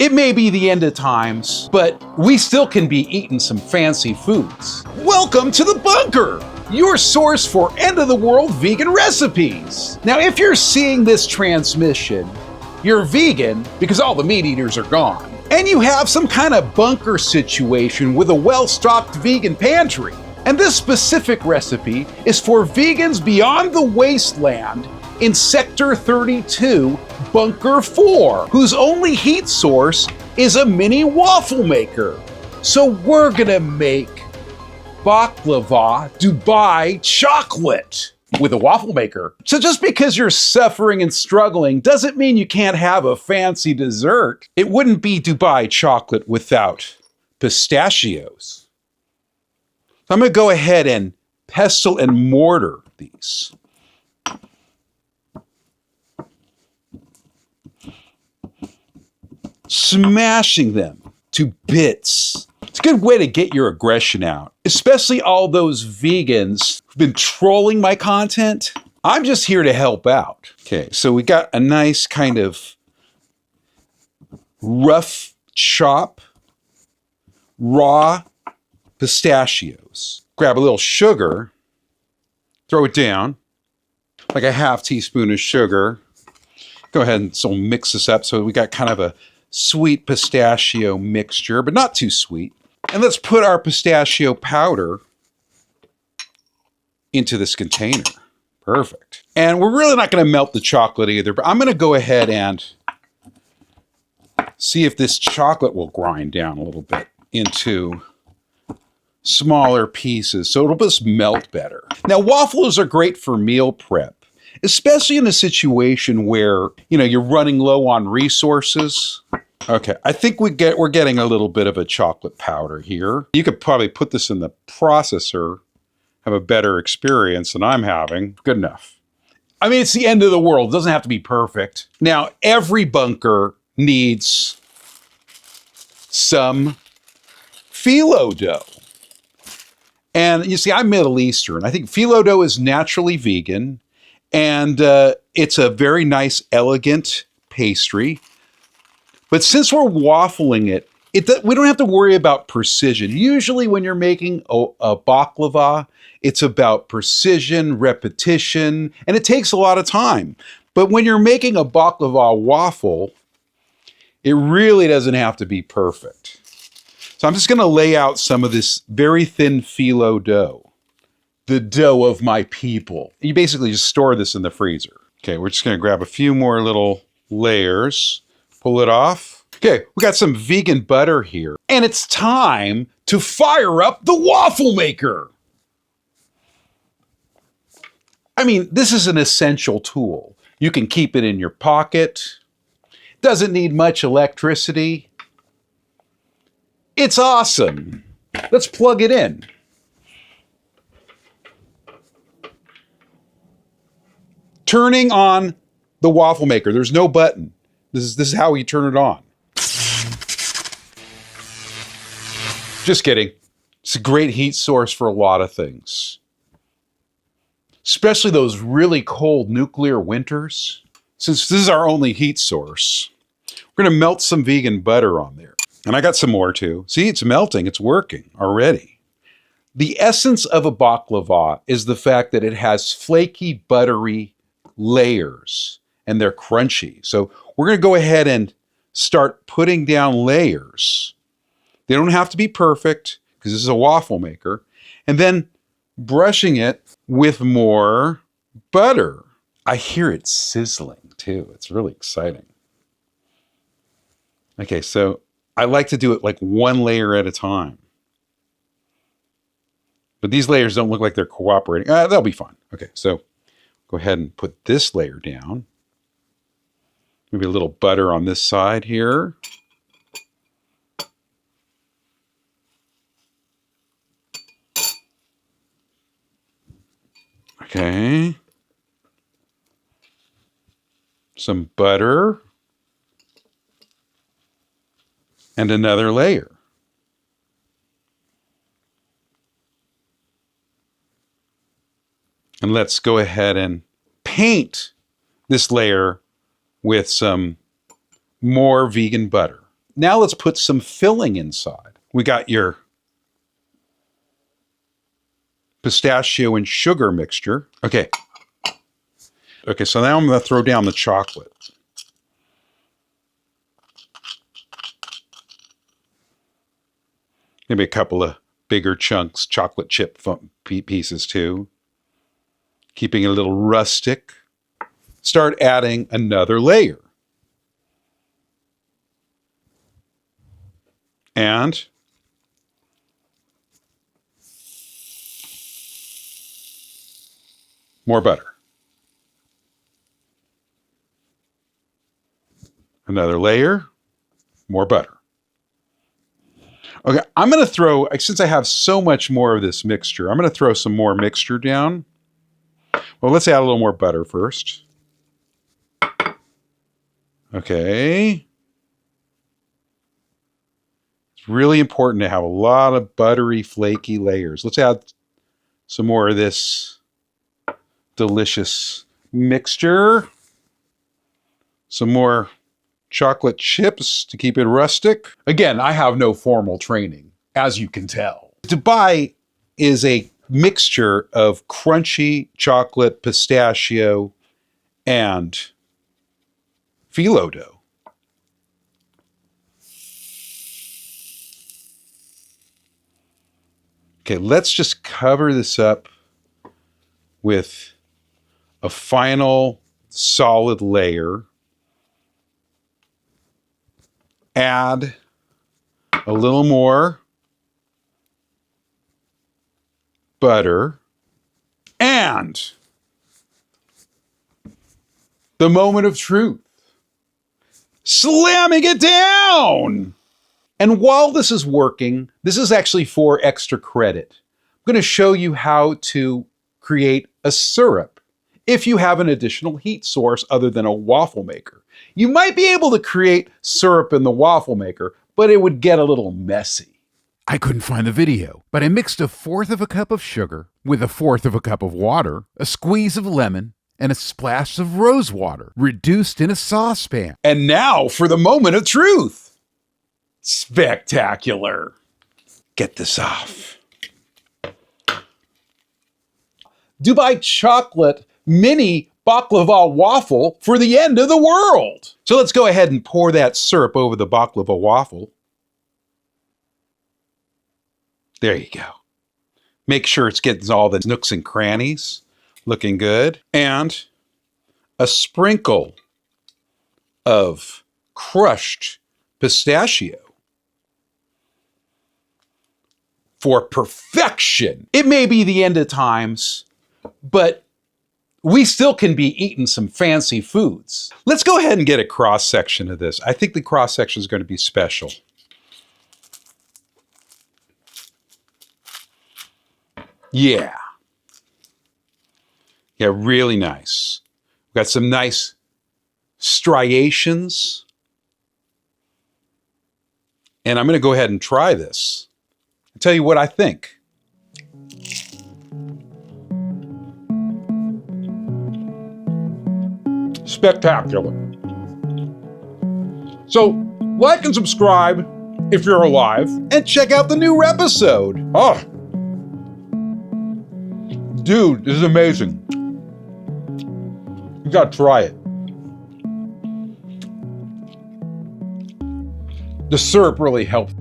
It may be the end of times, but we still can be eating some fancy foods. Welcome to the bunker, your source for end-of-the-world vegan recipes. Now, if you're seeing this transmission, you're vegan because all the meat eaters are gone, and you have some kind of bunker situation with a well-stocked vegan pantry. And this specific recipe is for vegans beyond the wasteland in Sector 32, Bunker 4, whose only heat source is a mini waffle maker. So we're gonna make Baklava Dubai chocolate with a waffle maker. So just because you're suffering and struggling doesn't mean you can't have a fancy dessert. It wouldn't be Dubai chocolate without pistachios. So I'm gonna go ahead and pestle and mortar these. Smashing them to bits. It's a good way to get your aggression out, especially all those vegans who've been trolling my content. I'm just here to help out. Okay, so we got a nice kind of rough chop, raw pistachios. Grab a little sugar, throw it down, like a half teaspoon of sugar. Go ahead and so mix this up so we got kind of a sweet pistachio mixture, but not too sweet. And let's put our pistachio powder into this container. Perfect. And we're really not going to melt the chocolate either, but I'm going to go ahead and see if this chocolate will grind down a little bit into smaller pieces so it'll just melt better. Now, waffles are great for meal prep, especially in a situation where, you're running low on resources. Okay, I think we're getting a little bit of a chocolate powder here. You could probably put this in the processor, have a better experience than I'm having. Good enough. I mean, it's the end of the world. It doesn't have to be perfect. Now, every bunker needs some phyllo dough. And you see, I'm Middle Eastern. I think phyllo dough is naturally vegan. And it's a very nice, elegant pastry. But since we're waffling it, we don't have to worry about precision. Usually when you're making a baklava, it's about precision, repetition, and it takes a lot of time. But when you're making a baklava waffle, it really doesn't have to be perfect. So I'm just going to lay out some of this very thin phyllo dough. The dough of my people. You basically just store this in the freezer. Okay, we're just gonna grab a few more little layers, pull it off. Okay, we got some vegan butter here. And it's time to fire up the waffle maker. I mean, this is an essential tool. You can keep it in your pocket. Doesn't need much electricity. It's awesome. Let's plug it in. Turning on the waffle maker. There's no button. This is how you turn it on. Just kidding. It's a great heat source for a lot of things. Especially those really cold nuclear winters. Since this is our only heat source, we're going to melt some vegan butter on there. And I got some more too. See, it's melting. It's working already. The essence of a baklava is the fact that it has flaky, buttery layers and they're crunchy. So we're going to go ahead and start putting down layers. They don't have to be perfect because this is a waffle maker. And then brushing it with more butter. I hear it sizzling too. It's really exciting. Okay, so I like to do it like one layer at a time. But these layers don't look like they're cooperating. They'll be fine. Okay, so go ahead and put this layer down. Maybe a little butter on this side here. Okay. Some butter. And another layer. And let's go ahead and paint this layer with some more vegan butter. Now let's put some filling inside. We got your pistachio and sugar mixture. Okay, so now I'm going to throw down the chocolate. Maybe a couple of bigger chunks, chocolate chip pieces too. Keeping it a little rustic. Start adding another layer. And more butter. Another layer, more butter. Okay, I'm going to throw, since I have so much more of this mixture, I'm going to throw some more mixture down. Well, let's add a little more butter first. Okay. It's really important to have a lot of buttery, flaky layers. Let's add some more of this delicious mixture. Some more chocolate chips to keep it rustic. Again, I have no formal training, as you can tell. Dubai is a mixture of crunchy chocolate, pistachio, and phyllo dough. Okay, let's just cover this up with a final solid layer. Add a little more butter and the moment of truth. Slamming it down! And while this is working, this is actually for extra credit. I'm going to show you how to create a syrup if you have an additional heat source other than a waffle maker. You might be able to create syrup in the waffle maker, but it would get a little messy. I couldn't find the video, but I mixed 1/4 cup of sugar with 1/4 cup of water, a squeeze of lemon, and a splash of rose water reduced in a saucepan. And now for the moment of truth. Spectacular. Get this off. Dubai chocolate mini baklava waffle for the end of the world. So let's go ahead and pour that syrup over the baklava waffle. There you go. Make sure it's getting all the nooks and crannies. Looking good. And a sprinkle of crushed pistachio for perfection. It may be the end of times, but we still can be eating some fancy foods. Let's go ahead and get a cross section of this. I think the cross section is going to be special. Yeah. Yeah, really nice. We've got some nice striations. And I'm going to go ahead and try this. I'll tell you what I think. Spectacular. So, like and subscribe if you're alive, and check out the new episode. Oh, dude, this is amazing. You gotta try it. The syrup really helped.